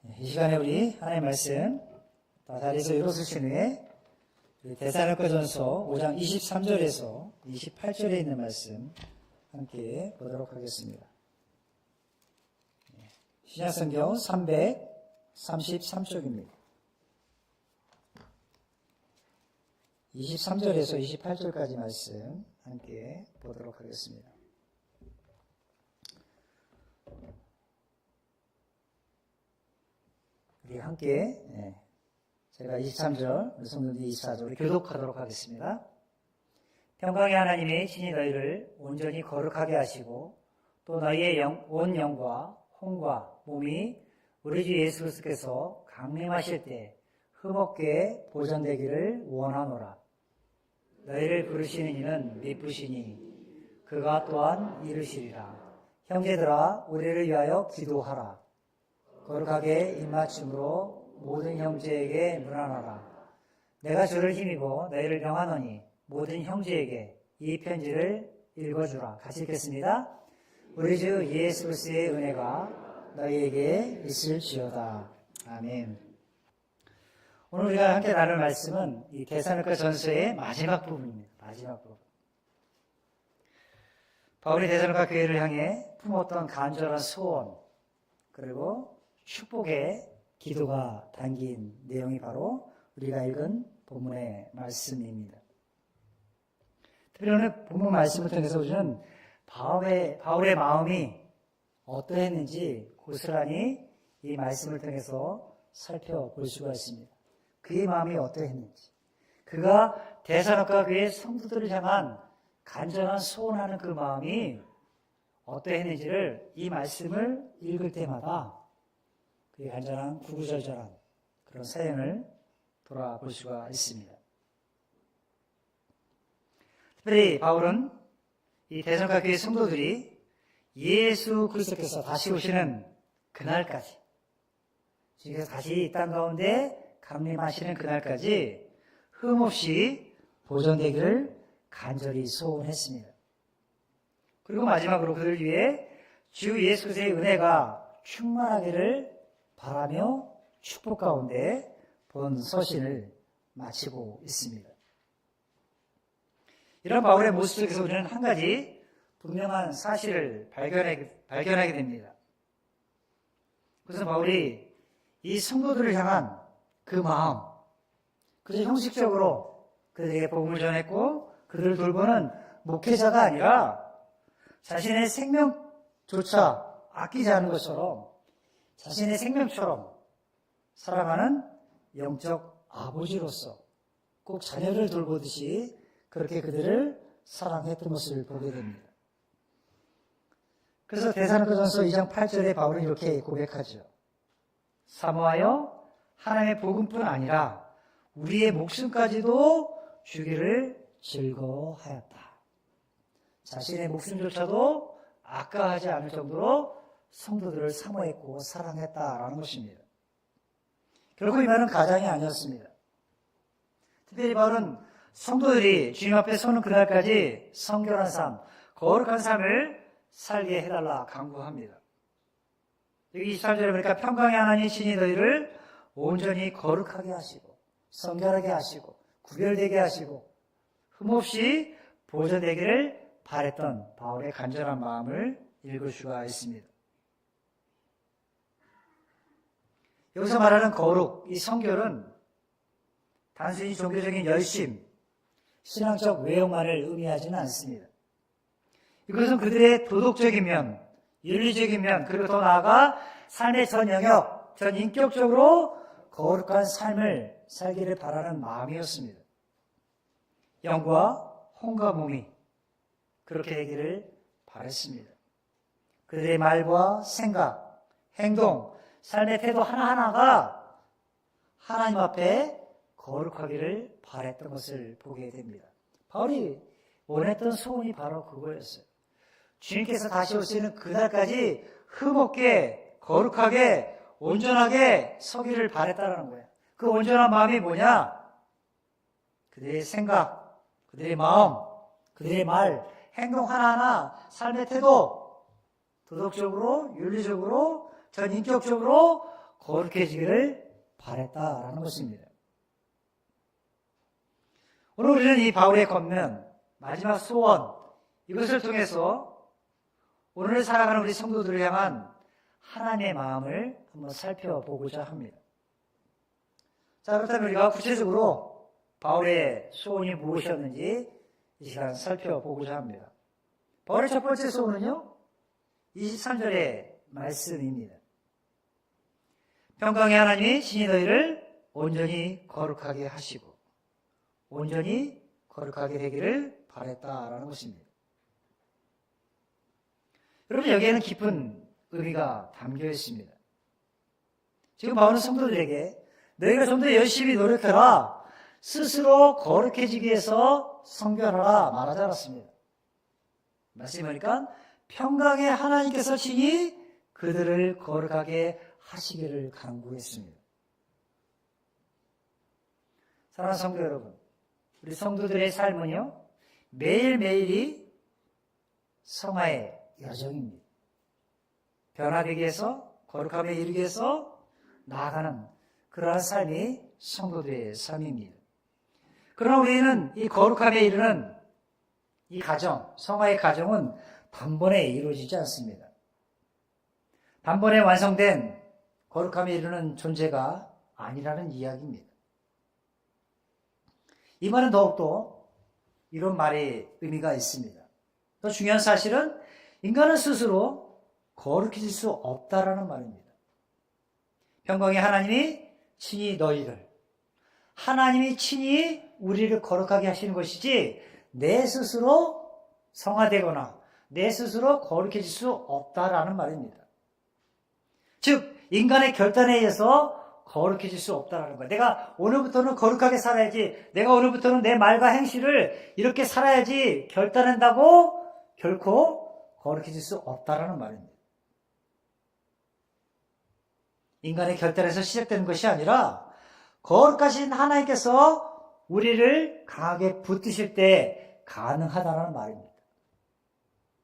이 시간에 우리 하나님의 말씀 다 자리에서 일어서신 후에 데살로니가전서 5장 23절에서 28절에 있는 말씀 함께 보도록 하겠습니다. 신약성경 333쪽입니다. 23절에서 28절까지 말씀 함께 보도록 하겠습니다. 우리 함께 제가 23절, 우리 성도들이 24절 우리 교독하도록 하겠습니다. 평강의 하나님이 친히 너희를 온전히 거룩하게 하시고 또 너희의 온 영과 혼과 몸이 우리 주 예수 그리스도께서 강림하실 때 흠없게 보존되기를 원하노라. 너희를 부르시는 이는 미쁘시니 그가 또한 이르시리라. 형제들아 우리를 위하여 기도하라. 거룩하게 입맞춤으로 모든 형제에게 문안하라. 내가 주를 힘입어 너희를 명하노니 모든 형제에게 이 편지를 읽어주라. 같이 읽겠습니다. 우리 주 예수 그리스도의 은혜가 너희에게 있을지어다. 아멘. 오늘 우리가 함께 나눌 말씀은 이 데살로니가 전서의 마지막 부분입니다. 마지막 부분. 바울이 데살로니가 교회를 향해 품었던 간절한 소원 그리고 축복의 기도가 담긴 내용이 바로 우리가 읽은 본문의 말씀입니다. 특별히 오늘 본문 말씀을 통해서 우리는 바울의 마음이 어떠했는지 고스란히 이 말씀을 통해서 살펴볼 수가 있습니다. 그의 마음이 어떠했는지, 그가 데살로니가 교회 성도들을 향한 간절한 소원하는 그 마음이 어떠했는지를 이 말씀을 읽을 때마다 그의 간절한 구구절절한 그런 사연을 돌아볼 수가 있습니다. 특별히 바울은 이 데살로니가 교회 성도들이 예수 그리스도께서 다시 오시는 그날까지, 주께서 다시 이 땅 가운데 강림하시는 그날까지 흠없이 보존되기를 간절히 소원했습니다. 그리고 마지막으로 그들 위해 주 예수 그리스도의 은혜가 충만하기를 바라며 축복 가운데 본 서신을 마치고 있습니다. 이런 바울의 모습 속에서 우리는 한 가지 분명한 사실을 발견하게 됩니다. 그래서 바울이 이 성도들을 향한 그 마음, 그래서 형식적으로 그들에게 복음을 전했고 그들을 돌보는 목회자가 아니라 자신의 생명조차 아끼지 않은 것처럼 자신의 생명처럼 살아가는 영적 아버지로서 꼭 자녀를 돌보듯이 그렇게 그들을 사랑했던 것을 보게 됩니다. 그래서 데살로니가전서 2장 8절에 바울은 이렇게 고백하죠. 사모하여 하나님의 복음뿐 아니라 우리의 목숨까지도 주기를 즐거워하였다. 자신의 목숨조차도 아까하지 않을 정도로 성도들을 사모했고 사랑했다라는 것입니다. 결국 이 말은 가장이 아니었습니다. 특별히 바울은 성도들이 주님 앞에 서는 그날까지 성결한 삶, 거룩한 삶을 살게 해달라 강구합니다. 여기 23절에 보니까 평강의 하나님 신이 너희를 온전히 거룩하게 하시고 성결하게 하시고 구별되게 하시고 흠없이 보존되기를 바랬던 바울의 간절한 마음을 읽을 수가 있습니다. 여기서 말하는 거룩, 이 성결은 단순히 종교적인 열심, 신앙적 외형만을 의미하지는 않습니다. 이것은 그들의 도덕적인 면, 윤리적인 면, 그리고 더 나아가 삶의 전 영역, 전 인격적으로 거룩한 삶을 살기를 바라는 마음이었습니다. 영과 혼과 몸이 그렇게 되기를 바랐습니다. 그들의 말과 생각, 행동, 삶의 태도 하나하나가 하나님 앞에 거룩하기를 바랬던 것을 보게 됩니다. 바울이 원했던 소원이 바로 그거였어요. 주님께서 다시 오시는 그날까지 흠없게 거룩하게 온전하게 서기를 바랬다는 거예요. 그 온전한 마음이 뭐냐? 그들의 생각, 그들의 마음, 그들의 말, 행동 하나하나, 삶의 태도, 도덕적으로, 윤리적으로, 전 인격적으로 거룩해지기를 바랬다라는 것입니다. 오늘 우리는 이 바울의 권면, 마지막 소원, 이것을 통해서 오늘 살아가는 우리 성도들을 향한 하나님의 마음을 한번 살펴보고자 합니다. 자, 그렇다면 우리가 구체적으로 바울의 소원이 무엇이었는지 이 시간 살펴보고자 합니다. 바울의 첫 번째 소원은요, 23절의 말씀입니다. 평강의 하나님이 친히 너희를 온전히 거룩하게 하시고 온전히 거룩하게 되기를 바랬다라는 것입니다. 여러분, 여기에는 깊은 의미가 담겨 있습니다. 지금 바울은 성도들에게 너희가 좀 더 열심히 노력해라, 스스로 거룩해지기 위해서 성결하라 말하지 않았습니다. 말씀이 뭐니까 평강의 하나님께서 친히 그들을 거룩하게 하시기를 간구했습니다. 사랑하는 성도 여러분, 우리 성도들의 삶은요, 매일매일이 성화의 여정입니다. 변화되기 위해서, 거룩함에 이르기 위해서 나아가는 그러한 삶이 성도들의 삶입니다. 그러나 우리는 이 거룩함에 이르는 이 과정, 성화의 과정은 단번에 이루어지지 않습니다. 단번에 완성된 거룩함에 이르는 존재가 아니라는 이야기입니다. 이 말은 더욱더 이런 말의 의미가 있습니다. 더 중요한 사실은 인간은 스스로 거룩해질 수 없다라는 말입니다. 평강의 하나님이 친히 너희를, 하나님이 친히 우리를 거룩하게 하시는 것이지 내 스스로 성화되거나 내 스스로 거룩해질 수 없다라는 말입니다. 즉 인간의 결단에 의해서 거룩해질 수 없다라는 거예요. 내가 오늘부터는 거룩하게 살아야지, 내가 오늘부터는 내 말과 행실을 이렇게 살아야지 결단한다고 결코 거룩해질 수 없다라는 말입니다. 인간의 결단에서 시작되는 것이 아니라 거룩하신 하나님께서 우리를 강하게 붙드실 때 가능하다는 말입니다.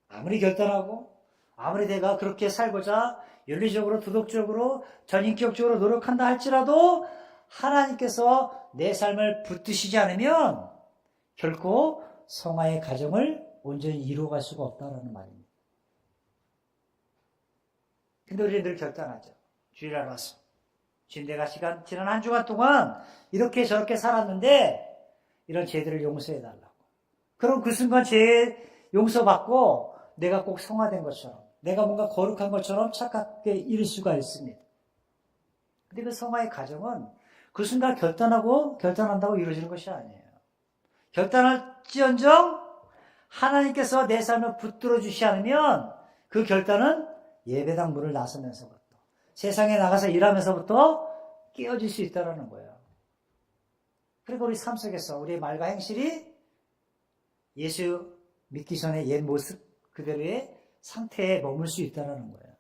아무리 결단하고 아무리 내가 그렇게 살고자 윤리적으로 도덕적으로 전인격적으로 노력한다 할지라도 하나님께서 내 삶을 붙드시지 않으면 결코 성화의 과정을 온전히 이루어갈 수가 없다는 말입니다. 근데 우리는 늘 결단하죠. 주일날 와서 지금 내가 지난 한 주간 동안 이렇게 저렇게 살았는데 이런 죄들을 용서해달라고. 그럼 그 순간 죄 용서받고 내가 꼭 성화된 것처럼, 내가 뭔가 거룩한 것처럼 착각에 이를 수가 있습니다. 근데 그 성화의 과정은 그 순간 결단한다고 이루어지는 것이 아니에요. 결단할지언정 하나님께서 내 삶을 붙들어 주시지 않으면 그 결단은 예배당 문을 나서면서부터, 세상에 나가서 일하면서부터 깨어질 수 있다는 거예요. 그리고 우리 삶 속에서 우리의 말과 행실이 예수 믿기 전에 옛 모습 그대로의 상태에 머물 수 있다는 거예요.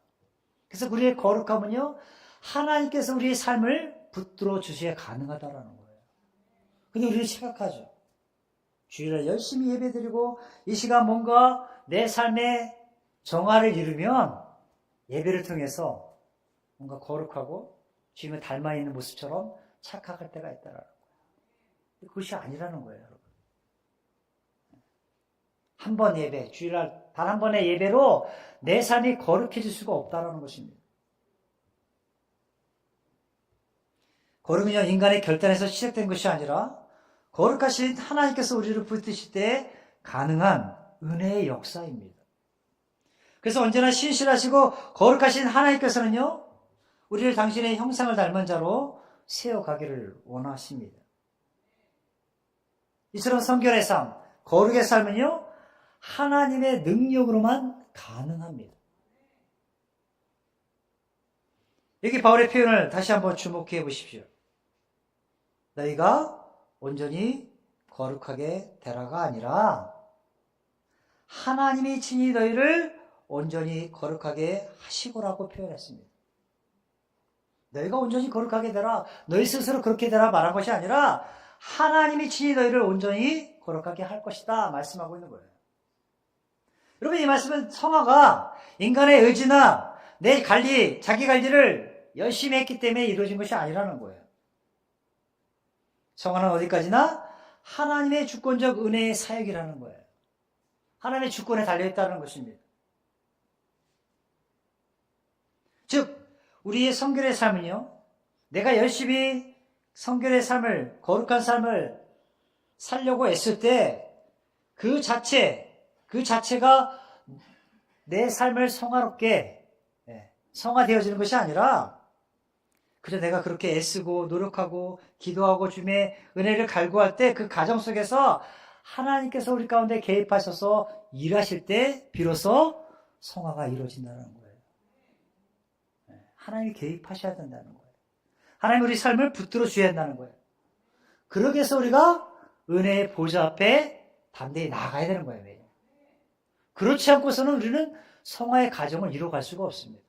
그래서 우리의 거룩함은요, 하나님께서 우리의 삶을 붙들어 주셔야 가능하다는 거예요. 근데 우리는 생각하죠. 주일날 열심히 예배드리고 이 시간 뭔가 내 삶의 정화를 이루면 예배를 통해서 뭔가 거룩하고 주님을 닮아 있는 모습처럼 착각할 때가 있다는 거예요. 그것이 아니라는 거예요, 여러분. 한 번 예배, 주일날 단 한 번의 예배로 내 삶이 거룩해질 수가 없다는 것입니다. 거룩은요, 인간의 결단에서 시작된 것이 아니라 거룩하신 하나님께서 우리를 붙드실 때 가능한 은혜의 역사입니다. 그래서 언제나 신실하시고 거룩하신 하나님께서는요, 우리를 당신의 형상을 닮은 자로 세워가기를 원하십니다. 이처럼 성결의 삶, 거룩의 삶은요, 하나님의 능력으로만 가능합니다. 여기 바울의 표현을 다시 한번 주목해 보십시오. 너희가 온전히 거룩하게 되라가 아니라 하나님이 친히 너희를 온전히 거룩하게 하시고라고 표현했습니다. 너희가 온전히 거룩하게 되라, 너희 스스로 그렇게 되라 말한 것이 아니라 하나님이 친히 너희를 온전히 거룩하게 할 것이다 말씀하고 있는 거예요. 여러분, 이 말씀은 성화가 인간의 의지나 내 관리, 자기 관리를 열심히 했기 때문에 이루어진 것이 아니라는 거예요. 성화는 어디까지나 하나님의 주권적 은혜의 사역이라는 거예요. 하나님의 주권에 달려있다는 것입니다. 즉 우리의 성결의 삶은요, 내가 열심히 성결의 삶을, 거룩한 삶을 살려고 애쓸 때 그 자체가 내 삶을 성화롭게 성화되어지는 것이 아니라 그저 내가 그렇게 애쓰고 노력하고 기도하고 주님의 은혜를 갈구할 때 그 과정 속에서 하나님께서 우리 가운데 개입하셔서 일하실 때 비로소 성화가 이루어진다는 거예요. 하나님이 개입하셔야 된다는 거예요. 하나님 우리 삶을 붙들어 주셔야 한다는 거예요. 그러기 위해서 우리가 은혜의 보좌 앞에 담대히 나아가야 되는 거예요. 왜요? 그렇지 않고서는 우리는 성화의 과정을 이루어갈 수가 없습니다.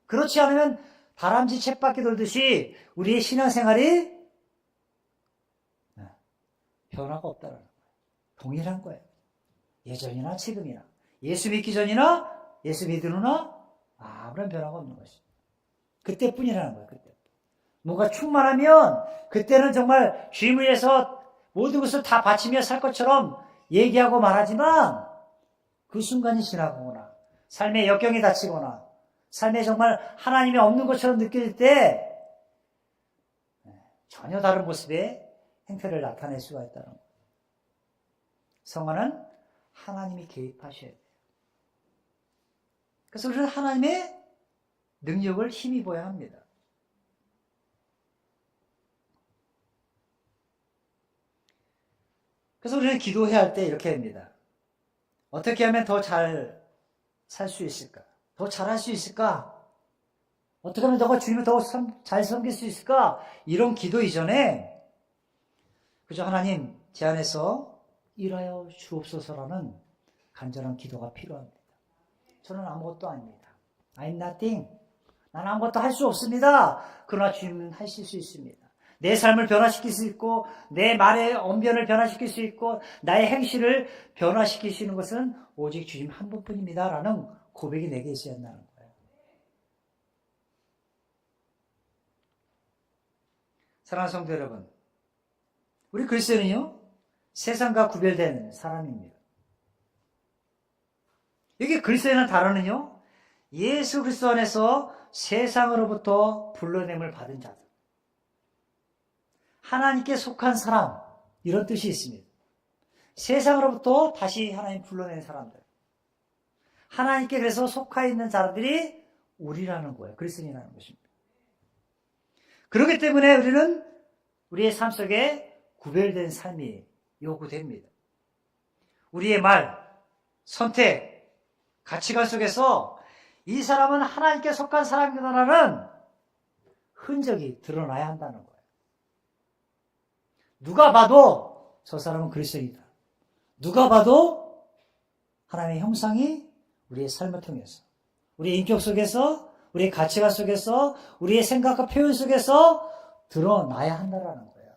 그렇지 않으면 다람쥐 쳇바퀴 돌듯이 우리의 신앙생활이 변화가 없다는 거예요. 동일한 거예요. 예전이나 지금이나 예수 믿기 전이나 예수 믿은 후나 아무런 변화가 없는 것입니다. 그때뿐이라는 거예요. 그때. 뭔가 충만하면 그때는 정말 주님을 위해서 모든 것을 다 바치며 살 것처럼 얘기하고 말하지만 그 순간이 지나가거나 삶의 역경이 닥치거나 삶에 정말 하나님이 없는 것처럼 느껴질 때 전혀 다른 모습의 행태를 나타낼 수가 있다는 거예요. 성화는 하나님이 개입하셔야 돼요. 그래서 우리는 하나님의 능력을 힘입어야 합니다. 그래서 우리는 기도해야 할 때 이렇게 합니다. 어떻게 하면 더 잘 살 수 있을까? 더 잘할 수 있을까? 어떻게 하면 너가 주님을 더 잘 섬길 수 있을까? 이런 기도 이전에 그저 하나님 제 안에서 일하여 주옵소서라는 간절한 기도가 필요합니다. 저는 아무것도 아닙니다. I'm nothing. 나는 아무것도 할 수 없습니다. 그러나 주님은 하실 수 있습니다. 내 삶을 변화시킬 수 있고 내 말의 언변을 변화시킬 수 있고 나의 행실을 변화시키시는 것은 오직 주님 한 분뿐입니다. 라는 고백이 내게 있어야 한다는 거예요. 사랑하는 성도 여러분, 우리 그리스도인은요 세상과 구별된 사람입니다. 여기 그리스도인의 단어는요 예수 그리스도 안에서 세상으로부터 불러냄을 받은 자들, 하나님께 속한 사람, 이런 뜻이 있습니다. 세상으로부터 다시 하나님 불러낸 사람들, 하나님께 그래서 속하 있는 자들이 우리라는 거예요. 그리스도인이라는 것입니다. 그렇기 때문에 우리는 우리의 삶 속에 구별된 삶이 요구됩니다. 우리의 말, 선택, 가치관 속에서 이 사람은 하나님께 속한 사람이다라는 흔적이 드러나야 한다는 거예요. 누가 봐도 저 사람은 그리스도인이다. 누가 봐도 하나님의 형상이 우리의 삶을 통해서, 우리의 인격 속에서, 우리의 가치관 속에서, 우리의 생각과 표현 속에서 드러나야 한다는 거예요.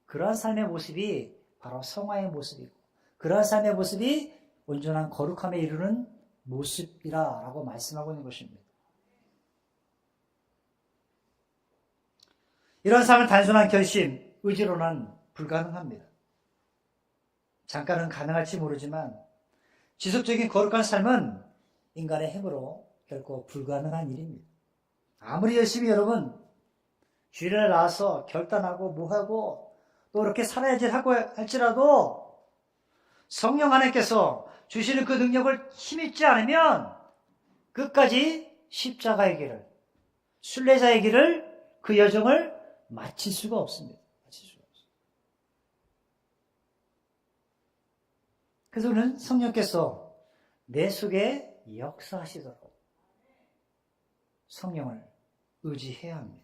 그러한 삶의 모습이 바로 성화의 모습이고, 그러한 삶의 모습이 온전한 거룩함에 이르는 모습이라고 말씀하고 있는 것입니다. 이런 삶은 단순한 결심, 의지로는 불가능합니다. 잠깐은 가능할지 모르지만 지속적인 거룩한 삶은 인간의 힘으로 결코 불가능한 일입니다. 아무리 열심히 여러분 주일에 나와서 결단하고 뭐하고 또 이렇게 살아야지 하고 할지라도 성령 하나님께서 주시는 그 능력을 힘입지 않으면 끝까지 십자가의 길을, 순례자의 길을, 그 여정을 마칠 수가 없습니다. 그래서 우리는 성령께서 내 속에 역사하시도록 성령을 의지해야 합니다.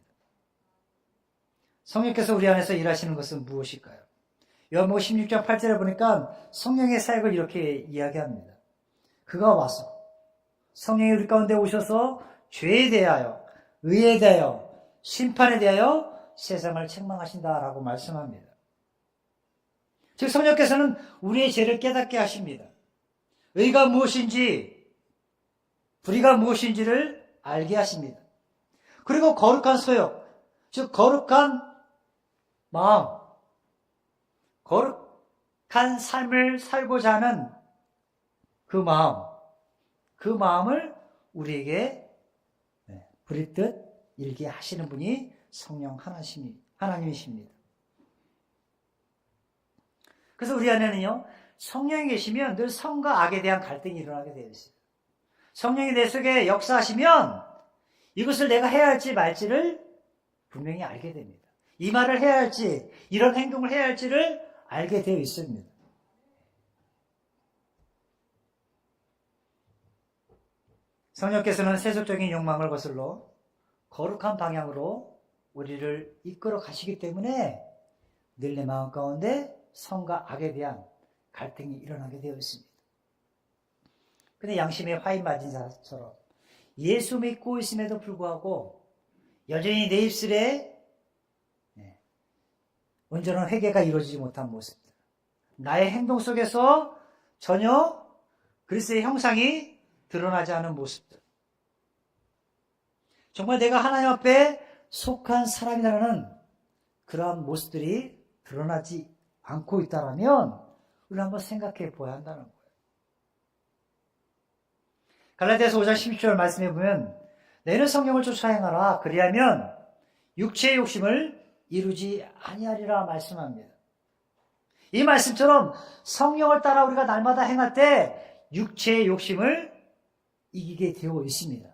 성령께서 우리 안에서 일하시는 것은 무엇일까요? 요한복음 16장 8절에 보니까 성령의 사역을 이렇게 이야기합니다. 그가 와서 성령이 우리 가운데 오셔서 죄에 대하여, 의에 대하여, 심판에 대하여 세상을 책망하신다라고 말씀합니다. 즉 성령께서는 우리의 죄를 깨닫게 하십니다. 의가 무엇인지, 불의가 무엇인지를 알게 하십니다. 그리고 거룩한 소욕, 즉 거룩한 마음, 거룩한 삶을 살고자 하는 그 마음을 우리에게 부릴 듯 일게 하시는 분이 성령 하나님이십니다. 그래서 우리 안에는요, 성령이 계시면 늘 성과 악에 대한 갈등이 일어나게 되어 있어요. 성령이 내 속에 역사하시면 이것을 내가 해야 할지 말지를 분명히 알게 됩니다. 이 말을 해야 할지, 이런 행동을 해야 할지를 알게 되어 있습니다. 성령께서는 세속적인 욕망을 거슬러 거룩한 방향으로 우리를 이끌어 가시기 때문에 늘 내 마음 가운데 성과 악에 대한 갈등이 일어나게 되어 있습니다. 근데 양심에 화인 맞은 자처럼 예수 믿고 있음에도 불구하고 여전히 내 입술에 온전한 회개가 이루어지지 못한 모습들, 나의 행동 속에서 전혀 그리스도의 형상이 드러나지 않은 모습들, 정말 내가 하나님 앞에 속한 사람이라는 그러한 모습들이 드러나지 않고 있다면 우리는 한번 생각해 보아야 한다는 거예요. 갈라디아서 5장 16절 말씀해 보면 너희는 성령을 쫓아 행하라 그리하면 육체의 욕심을 이루지 아니하리라 말씀합니다. 이 말씀처럼 성령을 따라 우리가 날마다 행할 때 육체의 욕심을 이기게 되어 있습니다.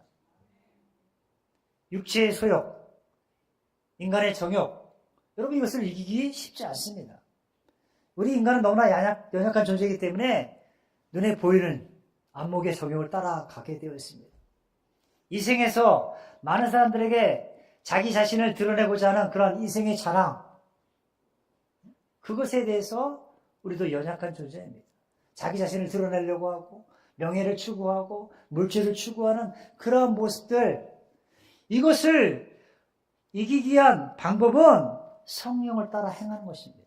육체의 소욕, 인간의 정욕, 여러분 이것을 이기기 쉽지 않습니다. 우리 인간은 너무나 연약한 존재이기 때문에 눈에 보이는 안목의 정욕을 따라가게 되어 있습니다. 이 생에서 많은 사람들에게 자기 자신을 드러내고자 하는 그런 인생의 자랑, 그것에 대해서 우리도 연약한 존재입니다. 자기 자신을 드러내려고 하고 명예를 추구하고 물질을 추구하는 그런 모습들, 이것을 이기기 위한 방법은 성령을 따라 행하는 것입니다.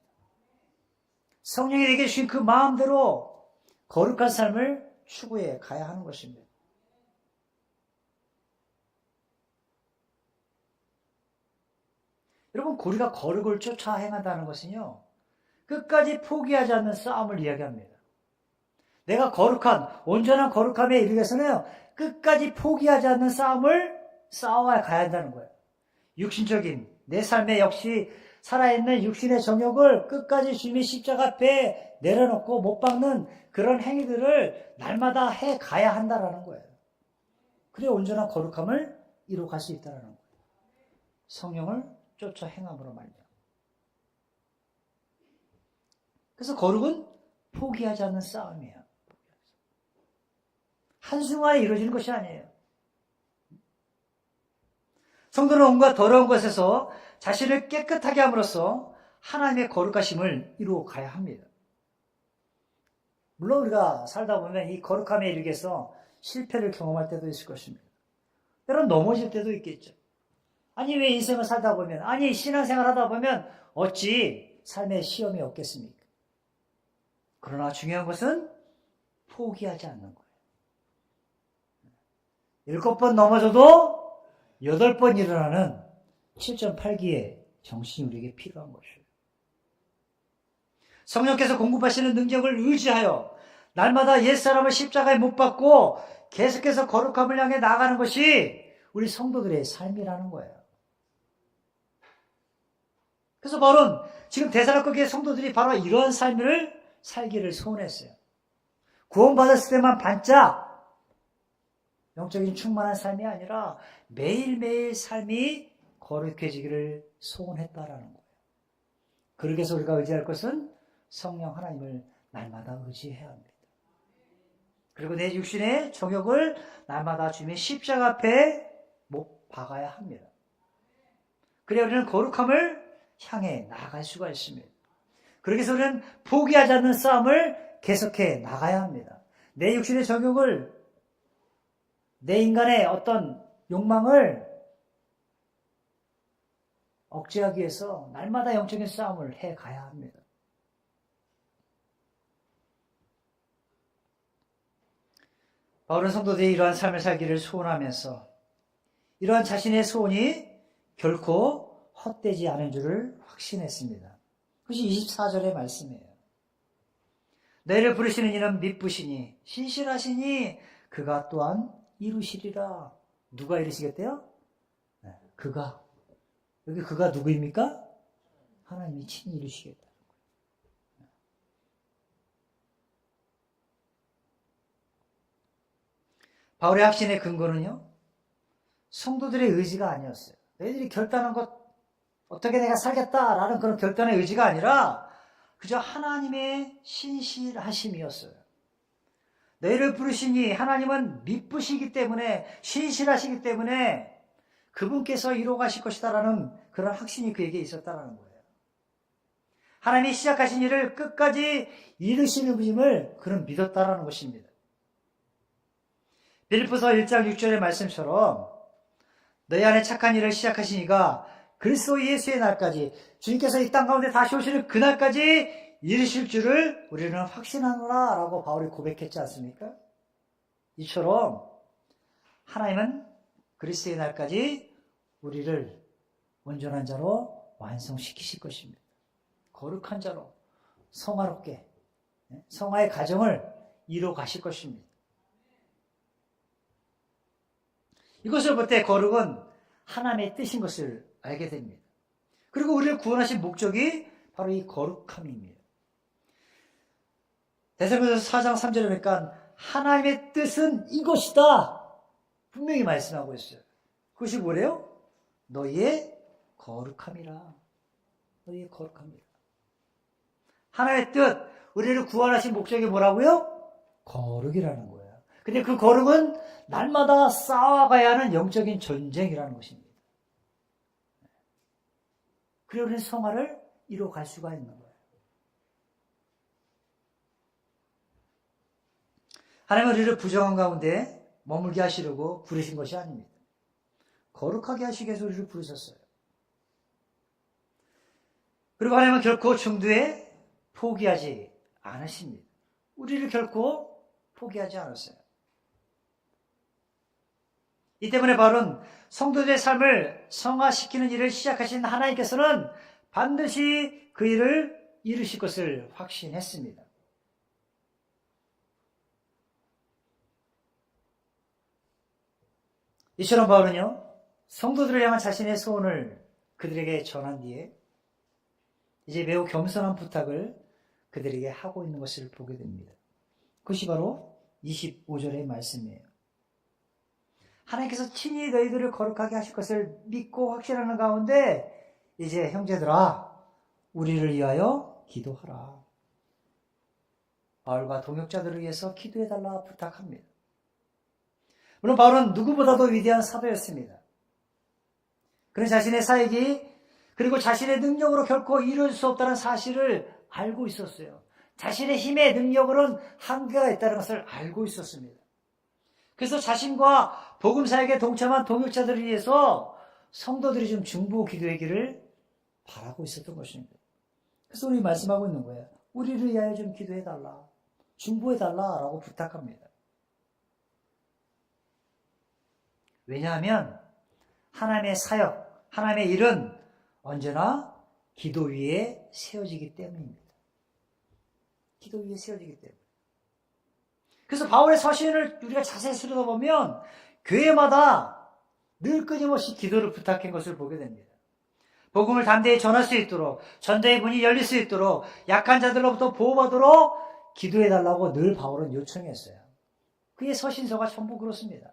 성령이 내게 주신 그 마음대로 거룩한 삶을 추구해 가야 하는 것입니다. 여러분, 우리가 거룩을 쫓아 행한다는 것은요, 끝까지 포기하지 않는 싸움을 이야기합니다. 내가 거룩한, 온전한 거룩함에 이르기 위해서는 끝까지 포기하지 않는 싸움을 싸워야 가야 한다는 거예요. 육신적인 내 삶에 역시 살아있는 육신의 정욕을 끝까지 주님의 십자가 앞에 내려놓고 못 박는 그런 행위들을 날마다 해 가야 한다는 거예요. 그래야 온전한 거룩함을 이루어갈 수 있다는 거예요. 성령을 쫓아 행함으로 말이죠. 그래서 거룩은 포기하지 않는 싸움이에요. 한순간에 이루어지는 것이 아니에요. 성도는 온갖 더러운 것에서 자신을 깨끗하게 함으로써 하나님의 거룩하심을 이루어 가야 합니다. 물론 우리가 살다 보면 이 거룩함에 이르기 위해서 실패를 경험할 때도 있을 것입니다. 때론 넘어질 때도 있겠죠. 아니 왜 인생을 살다 보면, 아니 신앙생활 하다 보면 어찌 삶의 시험이 없겠습니까? 그러나 중요한 것은 포기하지 않는 거예요. 7번 넘어져도 8번 일어나는 7.8기의 정신이 우리에게 필요한 것이에요. 성령께서 공급하시는 능력을 의지하여 날마다 옛사람을 십자가에 못 박고 계속해서 거룩함을 향해 나아가는 것이 우리 성도들의 삶이라는 거예요. 그래서 바로 지금 데살로니가 교회 성도들이 바로 이러한 삶을 살기를 소원했어요. 구원받았을 때만 반짝 영적인 충만한 삶이 아니라 매일매일 삶이 거룩해지기를 소원했다라는 거예요. 그러기 위해서 우리가 의지할 것은 성령 하나님을 날마다 의지해야 합니다. 그리고 내 육신의 정욕을 날마다 주님의 십자가 앞에 못 박아야 합니다. 그래야 우리는 거룩함을 향해 나아갈 수가 있습니다. 그러기 위해서 우리는 포기하지 않는 싸움을 계속해 나가야 합니다. 내 육신의 정욕을, 내 인간의 어떤 욕망을 억제하기 위해서 날마다 영적인 싸움을 해 가야 합니다. 바울은 성도들이 이러한 삶을 살기를 소원하면서 이러한 자신의 소원이 결코 헛되지 않은 줄을 확신했습니다. 그것이 24절의 말씀이에요. 너희를 부르시는 이는 미쁘시니 신실하시니 그가 또한 이루시리라. 누가 이루시겠대요? 네, 그가. 여기 그가 누구입니까? 하나님이 친히 이루시겠다. 바울의 확신의 근거는요, 성도들의 의지가 아니었어요. 너희들이 결단한 것, 어떻게 내가 살겠다라는 그런 결단의 의지가 아니라 그저 하나님의 신실하심이었어요. 너희를 부르시니 하나님은 미쁘시기 때문에, 신실하시기 때문에 그분께서 이루어 가실 것이다라는 그런 확신이 그에게 있었다라는 거예요. 하나님이 시작하신 일을 끝까지 이루시는 분임을 그는 믿었다라는 것입니다. 빌립보서 1장 6절의 말씀처럼 너희 안에 착한 일을 시작하신 이가 그리스도 예수의 날까지, 주님께서 이 땅 가운데 다시 오시는 그날까지 이루실 줄을 우리는 확신하노라 라고 바울이 고백했지 않습니까? 이처럼 하나님은 그리스도의 날까지 우리를 온전한 자로 완성시키실 것입니다. 거룩한 자로 성화롭게, 성화의 가정을 이루어 가실 것입니다. 이것을 볼 때 거룩은 하나님의 뜻인 것을 알게 됩니다. 그리고 우리를 구원하신 목적이 바로 이 거룩함입니다. 데살로니가서 4장 3절에 보니까 하나님의 뜻은 이것이다 분명히 말씀하고 있어요. 그것이 뭐래요? 너희의 거룩함이라. 너희의 거룩함이라. 하나님의 뜻, 우리를 구원하신 목적이 뭐라고요? 거룩이라는 거예요. 근데 그 거룩은 날마다 싸워가야 하는 영적인 전쟁이라는 것입니다. 그래야 우리는 성화를 이루어갈 수가 있는 거예요. 하나님은 우리를 부정한 가운데 머물게 하시려고 부르신 것이 아닙니다. 거룩하게 하시기 위해서 우리를 부르셨어요. 그리고 하나님은 결코 중도에 포기하지 않으십니다. 우리를 결코 포기하지 않았어요. 이 때문에 바울은 성도들의 삶을 성화시키는 일을 시작하신 하나님께서는 반드시 그 일을 이루실 것을 확신했습니다. 이처럼 바울은요, 성도들을 향한 자신의 소원을 그들에게 전한 뒤에 이제 매우 겸손한 부탁을 그들에게 하고 있는 것을 보게 됩니다. 그것이 바로 25절의 말씀이에요. 하나님께서 친히 너희들을 거룩하게 하실 것을 믿고 확신하는 가운데 이제 형제들아, 우리를 위하여 기도하라. 바울과 동역자들을 위해서 기도해달라 부탁합니다. 물론 바울은 누구보다도 위대한 사도였습니다. 그는 자신의 사역이 그리고 자신의 능력으로 결코 이룰 수 없다는 사실을 알고 있었어요. 자신의 힘의 능력으로는 한계가 있다는 것을 알고 있었습니다. 그래서 자신과 복음 사역에 동참한 동역자들을 위해서 성도들이 좀 중보 기도하기를 바라고 있었던 것입니다. 그래서 우리 말씀하고 있는 거예요. 우리를 위하여 좀 기도해달라. 중보해달라라고 부탁합니다. 왜냐하면 하나님의 사역, 하나님의 일은 언제나 기도 위에 세워지기 때문입니다. 기도 위에 세워지기 때문에. 그래서 바울의 서신을 우리가 자세히 들여다보면 교회마다 늘 끊임없이 기도를 부탁한 것을 보게 됩니다. 복음을 담대히 전할 수 있도록, 전도의 문이 열릴 수 있도록, 약한 자들로부터 보호받도록 기도해달라고 늘 바울은 요청했어요. 그의 서신서가 전부 그렇습니다.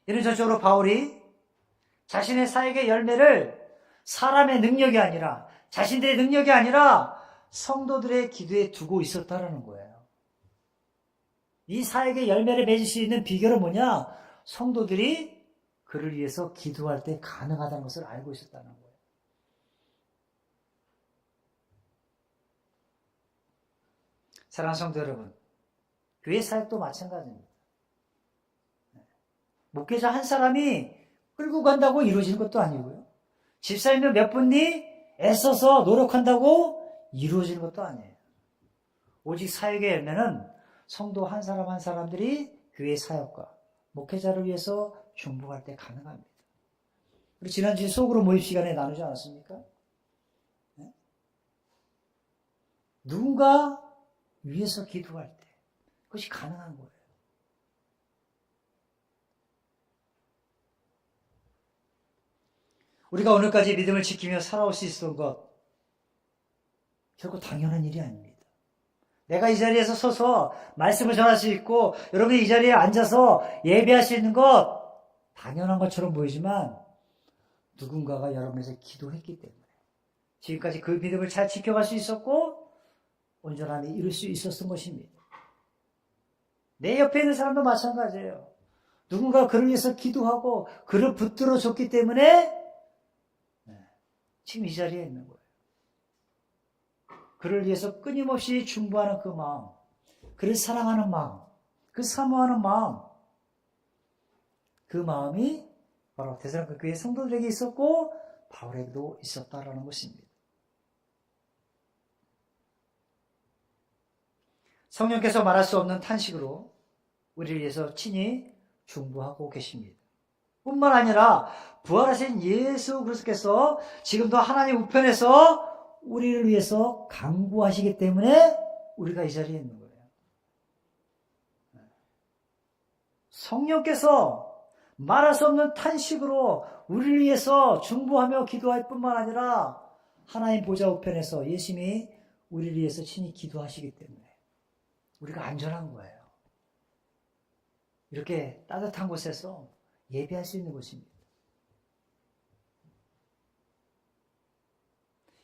이런 전적으로 바울이 자신의 사역의 열매를 사람의 능력이 아니라, 자신들의 능력이 아니라 성도들의 기도에 두고 있었다라는 거예요. 이 사역의 열매를 맺을 수 있는 비결은 뭐냐? 성도들이 그를 위해서 기도할 때 가능하다는 것을 알고 있었다는 거예요. 사랑하는 성도 여러분, 교회 사역도 마찬가지입니다. 목회자 한 사람이 끌고 간다고 이루어지는 것도 아니고요. 집사님들 몇 분이 애써서 노력한다고 이루어지는 것도 아니에요. 오직 사역의 열매는 성도 한 사람 한 사람들이 교회 사역과 목회자를 위해서 중보할 때 가능합니다. 우리 지난주에 속으로 모임 시간에 나누지 않았습니까? 네? 누군가 위해서 기도할 때 그것이 가능한 거예요. 우리가 오늘까지 믿음을 지키며 살아올 수 있었던 것 결코 당연한 일이 아닙니다. 내가 이 자리에서 서서 말씀을 전할 수 있고 여러분이 이 자리에 앉아서 예배할 수 있는 것 당연한 것처럼 보이지만 누군가가 여러분에서 기도했기 때문에 지금까지 그 믿음을 잘 지켜갈 수 있었고 온전함에 이룰 수 있었던 것입니다. 내 옆에 있는 사람도 마찬가지예요. 누군가 그를 위해서 기도하고 그를 붙들어 줬기 때문에 지금 이 자리에 있는 거예요. 그를 위해서 끊임없이 중보하는 그 마음, 그를 사랑하는 마음, 그 사모하는 마음, 그 마음이 바로 데살로니가 교회 성도들에게 있었고 바울에게도 있었다라는 것입니다. 성령께서 말할 수 없는 탄식으로 우리를 위해서 친히 중보하고 계십니다. 뿐만 아니라 부활하신 예수 그리스도께서 지금도 하나님 우편에서 우리를 위해서 간구하시기 때문에 우리가 이 자리에 있는 거예요. 성령께서 말할 수 없는 탄식으로 우리를 위해서 중보하며 기도할 뿐만 아니라 하나님 보좌 우편에서 예수님이 우리를 위해서 친히 기도하시기 때문에 우리가 안전한 거예요. 이렇게 따뜻한 곳에서 예배할 수 있는 곳입니다.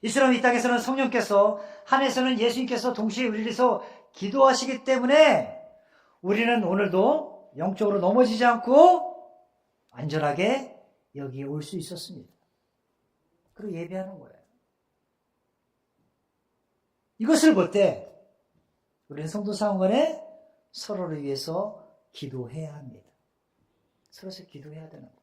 이스라엘 이 땅에서는 성령께서, 하늘에서는 예수님께서 동시에 우리를 위해서 기도하시기 때문에 우리는 오늘도 영적으로 넘어지지 않고 안전하게 여기에 올 수 있었습니다. 그리고 예배하는 거예요. 이것을 볼 때 우리는 성도 상관에 서로를 위해서 기도해야 합니다. 서로서 기도해야 되는 거예요.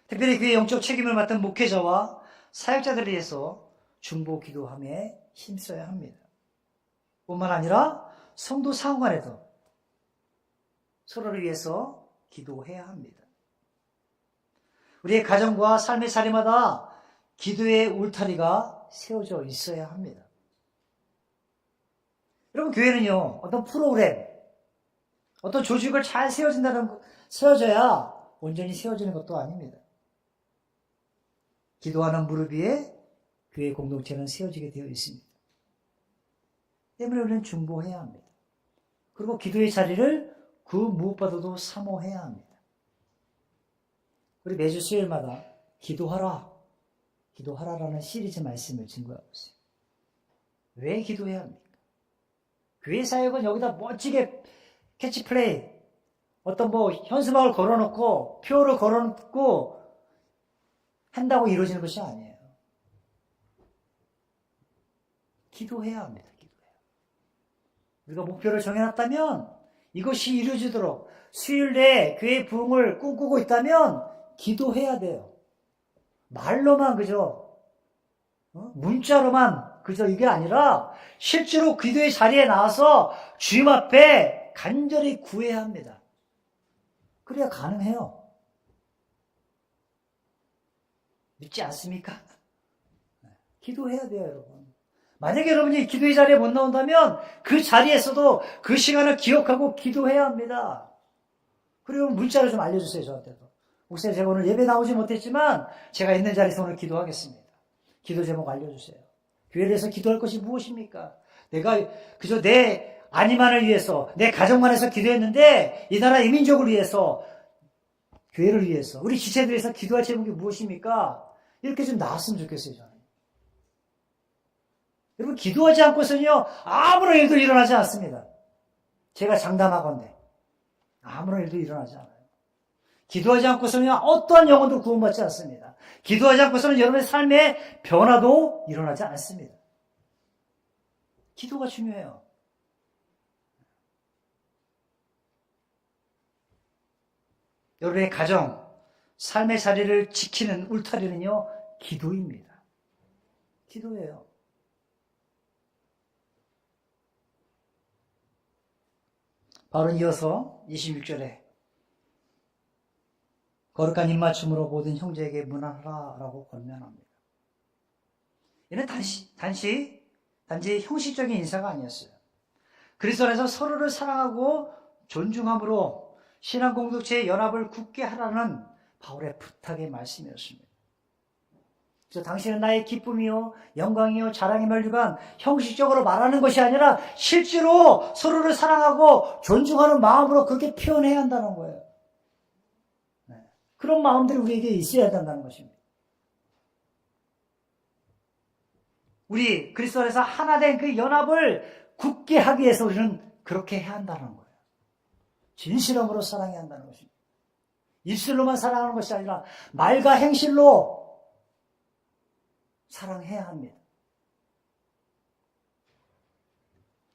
특별히 그의 영적 책임을 맡은 목회자와 사역자들을 위해서 중보 기도함에 힘써야 합니다. 뿐만 아니라 성도 상관에도 서로를 위해서 기도해야 합니다. 우리의 가정과 삶의 자리마다 기도의 울타리가 세워져 있어야 합니다. 여러분, 교회는요, 어떤 프로그램, 어떤 조직을 잘 세워져야 온전히 세워지는 것도 아닙니다. 기도하는 무릎 위에 교회 공동체는 세워지게 되어 있습니다. 때문에 우리는 중보해야 합니다. 그리고 기도의 자리를 그 무엇보다도 사모해야 합니다. 우리 매주 수요일마다 기도하라라는 시리즈 말씀을 증거하고 있어요. 왜 기도해야 합니까? 교회 사역은 여기다 멋지게 캐치플레이, 어떤 현수막을 걸어놓고 표를 걸어놓고 한다고 이루어지는 것이 아니에요. 기도해야 합니다. 기도해야. 우리가 목표를 정해놨다면 이것이 이루어지도록 수요일 내에 교회의 부흥을 꿈꾸고 있다면 기도해야 돼요. 말로만 그저 문자로만 그저 이게 아니라 실제로 기도의 자리에 나와서 주님 앞에 간절히 구해야 합니다. 그래야 가능해요. 믿지 않습니까? 기도해야 돼요, 여러분. 만약에 여러분이 기도의 자리에 못 나온다면 그 자리에서도 그 시간을 기억하고 기도해야 합니다. 그리고 문자로 좀 알려주세요, 저한테도. 목사님, 제가 오늘 예배 나오지 못했지만 제가 있는 자리에서 오늘 기도하겠습니다. 기도 제목 알려주세요. 교회를 위해서 기도할 것이 무엇입니까? 내가 그저 내 안위만을 위해서, 내 가정만 해서 기도했는데 이 나라 이민족을 위해서, 교회를 위해서, 우리 지체들 위해서 기도할 제목이 무엇입니까? 이렇게 좀 나왔으면 좋겠어요, 저는. 여러분, 기도하지 않고서는요, 아무런 일도 일어나지 않습니다. 제가 장담하건대 아무런 일도 일어나지 않아요. 기도하지 않고서는 어떠한 영혼도 구원받지 않습니다. 기도하지 않고서는 여러분의 삶의 변화도 일어나지 않습니다. 기도가 중요해요. 여러분의 가정, 삶의 자리를 지키는 울타리는요, 기도입니다. 기도예요. 바울은 이어서 26절에 거룩한 입맞춤으로 모든 형제에게 문안하라 라고 권면합니다. 이는 단지 형식적인 인사가 아니었어요. 그리스도 안에서 서로를 사랑하고 존중함으로 신앙 공동체의 연합을 굳게 하라는 바울의 부탁의 말씀이었습니다. 그래서 당신은 나의 기쁨이요 영광이요 자랑임을 위한 형식적으로 말하는 것이 아니라 실제로 서로를 사랑하고 존중하는 마음으로 그렇게 표현해야 한다는 거예요. 그런 마음들이 우리에게 있어야 된다는 것입니다. 우리 그리스도 안에서 하나 된 그 연합을 굳게 하기 위해서 우리는 그렇게 해야 한다는 거예요. 진실함으로 사랑해야 한다는 것입니다. 입술로만 사랑하는 것이 아니라 말과 행실로 사랑해야 합니다.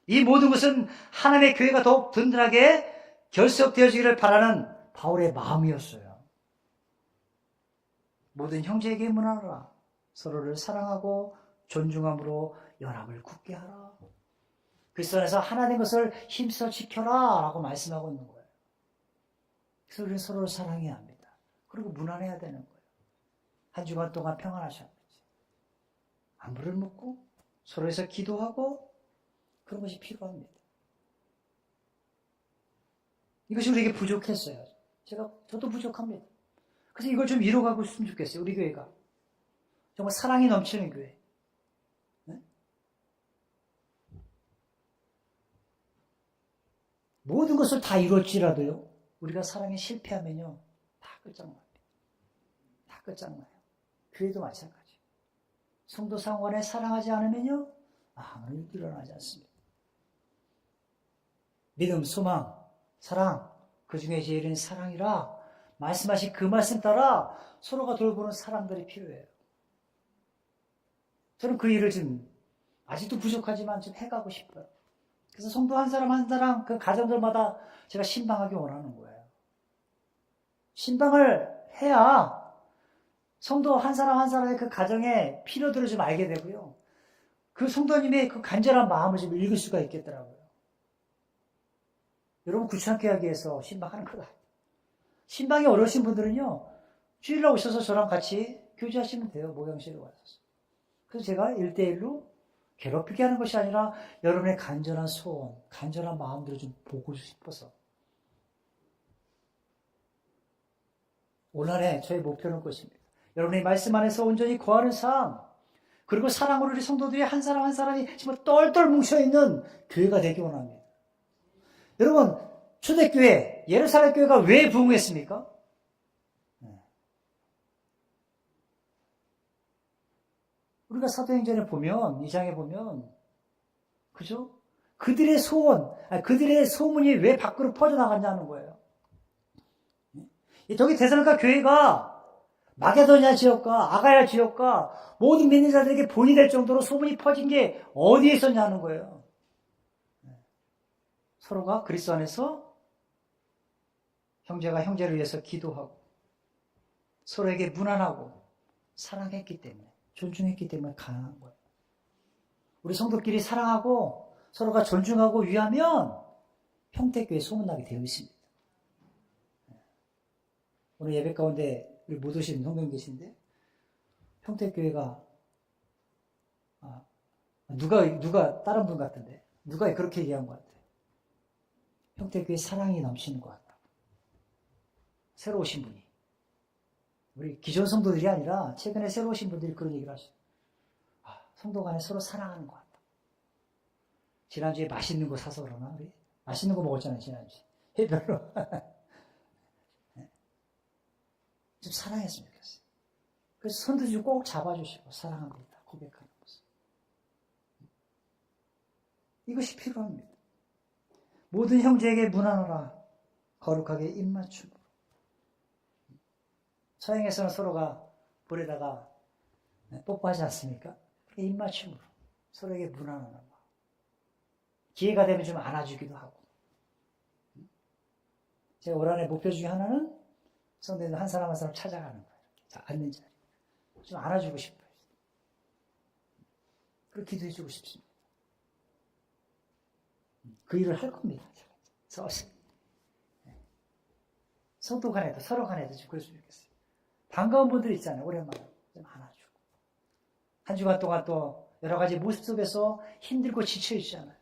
이 모든 것은 하나님의 교회가 더욱 든든하게 결속되어지기를 바라는 바울의 마음이었어요. 모든 형제에게 문안하라. 서로를 사랑하고 존중함으로 연합을 굳게 하라. 그리스도 안에서 하나 된 것을 힘써 지켜라 라고 말씀하고 있는 거예요. 그래서 우리는 서로를 사랑해야 합니다. 그리고 문안해야 되는 거예요. 한 주간 동안 평안하셨는지 안부를 묻고 서로에서 기도하고 그런 것이 필요합니다. 이것이 우리에게 부족했어요. 저도 부족합니다. 그래서 이걸 좀 이뤄가고 있으면 좋겠어요. 우리 교회가 정말 사랑이 넘치는 교회. 네? 모든 것을 다 이뤘지라도요, 우리가 사랑에 실패하면요, 다 끝장납니다. 다 끝장나요. 교회도 마찬가지. 성도 상원에 사랑하지 않으면요, 아무런 일도 일어나지 않습니다. 믿음, 소망, 사랑, 그 중에 제일은 사랑이라 말씀하신 그 말씀 따라 서로가 돌보는 사람들이 필요해요. 저는 그 일을 좀 아직도 부족하지만 좀 해가고 싶어요. 그래서 성도 한 사람 한 사람 그 가정들마다 제가 신방하기 원하는 거예요. 신방을 해야 성도 한 사람 한 사람의 그 가정의 필요들을 좀 알게 되고요. 그 성도님의 그 간절한 마음을 좀 읽을 수가 있겠더라고요. 여러분 귀찮게 하기 위해서 신방하는 거다. 신방이 어려우신 분들은요, 주일날 오셔서 저랑 같이 교제하시면 돼요. 모양실에 와서. 그래서 제가 1대1로 괴롭히게 하는 것이 아니라 여러분의 간절한 소원, 간절한 마음들을 좀 보고 싶어서. 올 한해 저의 목표는 것입니다. 여러분의 말씀 안에서 온전히 거하는 삶, 그리고 사랑으로 우리 성도들이 한 사람 한 사람이 정말 똘똘 뭉쳐있는 교회가 되기 원합니다. 여러분, 초대교회, 예루살렘 교회가 왜 부흥했습니까? 우리가 사도행전에 보면, 2장에 보면, 그죠? 그들의 소원, 그들의 소문이 왜 밖으로 퍼져나갔냐는 거예요. 저기 데살로니가 교회가 마게도냐 지역과 아가야 지역과 모든 믿는 자들에게 본이 될 정도로 소문이 퍼진 게 어디에 있었냐는 거예요. 서로가 그리스도 안에서 형제가 형제를 위해서 기도하고 서로에게 문안하고 사랑했기 때문에, 존중했기 때문에 가능한 거예요. 우리 성도끼리 사랑하고 서로가 존중하고 위하면 평택교회 소문나게 되어 있습니다. 오늘 예배 가운데 우리 못 오신 성도님 계신데 평택교회가 누가 다른 분 같은데 누가 그렇게 얘기한 것 같아요. 평택교회 사랑이 넘치는 것 같다. 새로 오신 분이, 우리 기존 성도들이 아니라 최근에 새로 오신 분들이 그런 얘기를 하시죠. 성도 간에 서로 사랑하는 것 같다. 지난주에 맛있는 거 사서 그러나 우리 맛있는 거 먹었잖아요. 지난주에 별로 좀 사랑했으면 좋겠어요. 그래서 손도 좀 꼭 잡아주시고 사랑합니다 고백하는 모습, 이것이 필요합니다. 모든 형제에게 문안하라. 거룩하게 입맞춤으로. 서양에서는 서로가 볼에다가 뽀뽀하지 않습니까? 입맞춤으로 서로에게 문안하는 마음. 기회가 되면 좀 안아주기도 하고. 제가 올 한해 목표 중에 하나는 성도들 한 사람 한 사람 찾아가는 거예요. 자, 앉는 자리. 좀 안아주고 싶어요. 그리고 기도해주고 싶습니다. 그 일을 할 겁니다. 서울시. 성도 간에도, 서로 간에도 좀 그랬으면 좋겠어요. 반가운 분들 있잖아요. 오랜만에 좀 안아주고. 한 주간 동안 또 여러 가지 모습 속에서 힘들고 지쳐있잖아요.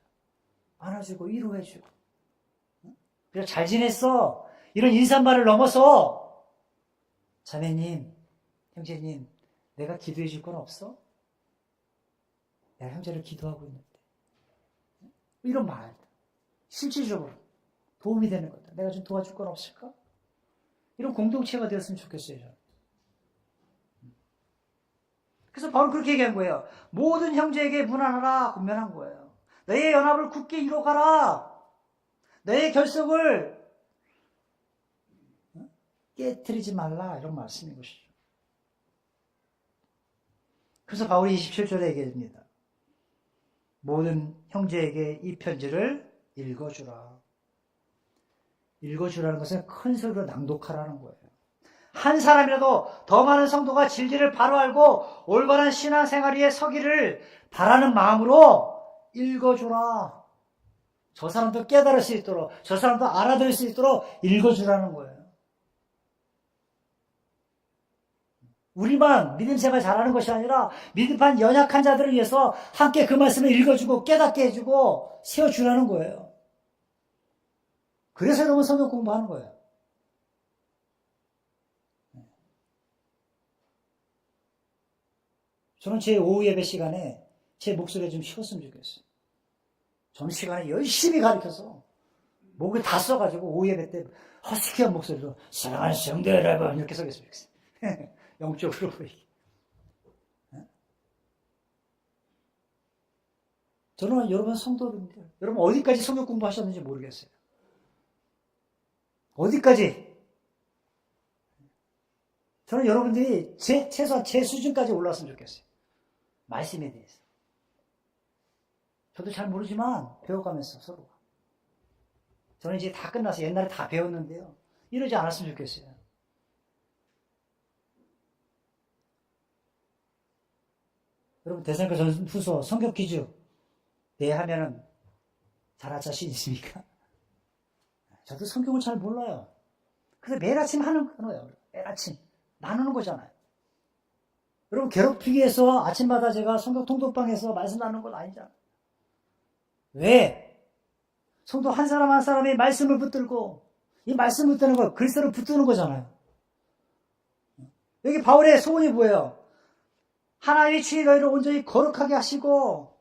안아주고 위로해주고. 그래서 잘 지냈어. 이런 인사말을 넘어서 자매님, 형제님, 내가 기도해 줄 건 없어? 내가 형제를 기도하고 있는데. 이런 말. 실질적으로 도움이 되는 거다. 내가 좀 도와줄 건 없을까? 이런 공동체가 되었으면 좋겠어요. 저는. 그래서 바로 그렇게 얘기한 거예요. 모든 형제에게 문안하라 권면한 거예요. 너의 연합을 굳게 이뤄가라. 너의 결속을 깨트리지 말라. 이런 말씀인 것이죠. 그래서 바울이 27절에 얘기합니다. 모든 형제에게 이 편지를 읽어주라. 읽어주라는 것은 큰 소리로 낭독하라는 거예요. 한 사람이라도 더 많은 성도가 진리를 바로 알고 올바른 신앙생활 위에 서기를 바라는 마음으로 읽어주라. 저 사람도 깨달을 수 있도록, 저 사람도 알아들을 수 있도록 읽어주라는 거예요. 우리만 믿음 생활 잘하는 것이 아니라 믿음판 연약한 자들을 위해서 함께 그 말씀을 읽어주고 깨닫게 해주고 세워주라는 거예요. 그래서 여러분 성경 공부하는 거예요. 저는 제 오후 예배 시간에 제 목소리가 좀 쉬었으면 좋겠어요. 점심시간에 열심히 가르쳐서 목을 다 써가지고 오후 예배 때 허스키한 목소리로 사랑하는 성도 여러분 이렇게 써겠으면 좋겠어요. 영적으로 보이게. 저는 여러분 성도들인데 여러분 어디까지 성경 공부하셨는지 모르겠어요. 어디까지? 저는 여러분들이 최소한 제 수준까지 올라왔으면 좋겠어요. 말씀에 대해서. 저도 잘 모르지만 배워가면서 서로가. 저는 이제 다 끝나서 옛날에 다 배웠는데요. 이러지 않았으면 좋겠어요. 여러분 대사님과 전후서 성격 퀴즈 네 하면은 잘할 자신 있습니까? 저도 성경을 잘 몰라요. 그래서 매일 아침 하는 거예요. 매일 아침 나누는 거잖아요. 여러분 괴롭히기 위해서 아침마다 제가 성경 통독방에서 말씀 나누는 건 아니잖아요. 왜? 성도 한 사람 한 사람이 말씀을 붙들고 이 말씀을 붙드는 거 글쎄를 붙드는 거잖아요. 여기 바울의 소원이 뭐예요? 하나님이 친히 너희를 온전히 거룩하게 하시고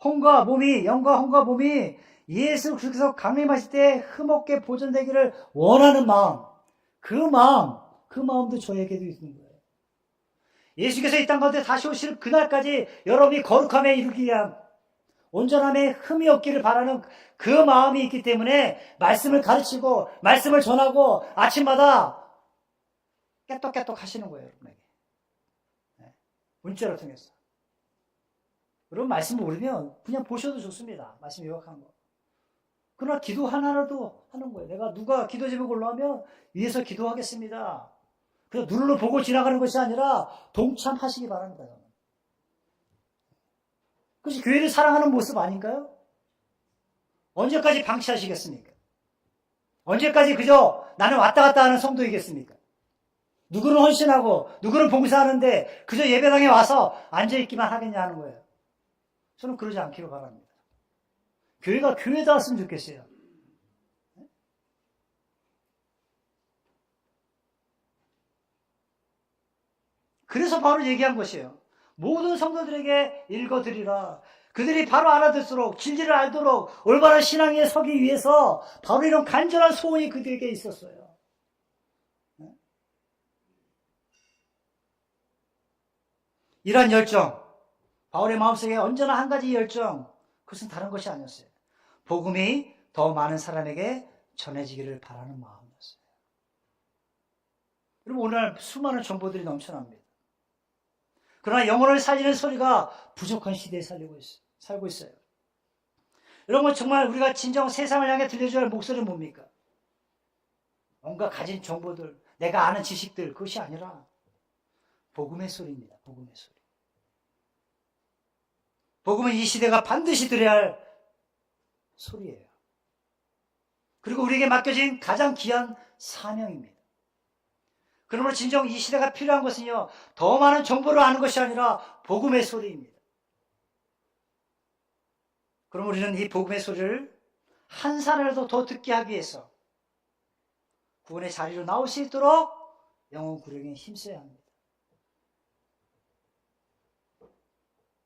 영과 혼과 몸이 예수 그리스도께서 강림하실 때 흠없게 보존되기를 원하는 마음, 그 마음도 저에게도 있는 거예요. 예수께서 이 땅 가운데 다시 오실 그날까지 여러분이 거룩함에 이르기 위한 온전함에 흠이 없기를 바라는 그 마음이 있기 때문에 말씀을 가르치고 말씀을 전하고 아침마다 깨떡깨떡 하시는 거예요. 여러분에게. 문자를 통해서. 여러분 말씀 모르면 그냥 보셔도 좋습니다. 말씀 요약한 거. 그러나 기도 하나라도 하는 거예요. 내가 누가 기도 제목 올라오면 위에서 기도하겠습니다. 그냥 눈으로 보고 지나가는 것이 아니라 동참하시기 바랍니다. 그것이 교회를 사랑하는 모습 아닌가요? 언제까지 방치하시겠습니까? 언제까지 그저 나는 왔다 갔다 하는 성도이겠습니까? 누구는 헌신하고 누구는 봉사하는데 그저 예배당에 와서 앉아있기만 하겠냐 하는 거예요. 저는 그러지 않기를 바랍니다. 교회가 교회다웠으면 좋겠어요. 그래서 바로 얘기한 것이에요. 모든 성도들에게 읽어드리라. 그들이 바로 알아들수록 진리를 알도록 올바른 신앙에 서기 위해서 바로 이런 간절한 소원이 그들에게 있었어요. 이런 열정, 바울의 마음속에 언제나 한 가지 열정, 그것은 다른 것이 아니었어요. 복음이 더 많은 사람에게 전해지기를 바라는 마음이었어요. 여러분 오늘 수많은 정보들이 넘쳐납니다. 그러나 영혼을 살리는 소리가 부족한 시대에 살고 있어요. 여러분 정말 우리가 진정 세상을 향해 들려줘야 할 목소리는 뭡니까? 뭔가 가진 정보들, 내가 아는 지식들, 그것이 아니라 복음의 소리입니다. 복음의 소리. 복음은 이 시대가 반드시 들어야 할 소리예요. 그리고 우리에게 맡겨진 가장 귀한 사명입니다. 그러므로 진정 이 시대가 필요한 것은요, 더 많은 정보를 아는 것이 아니라 복음의 소리입니다. 그럼 우리는 이 복음의 소리를 한 사람이라도 더 듣게 하기 위해서 구원의 자리로 나올 수 있도록 영혼 구력에 힘써야 합니다.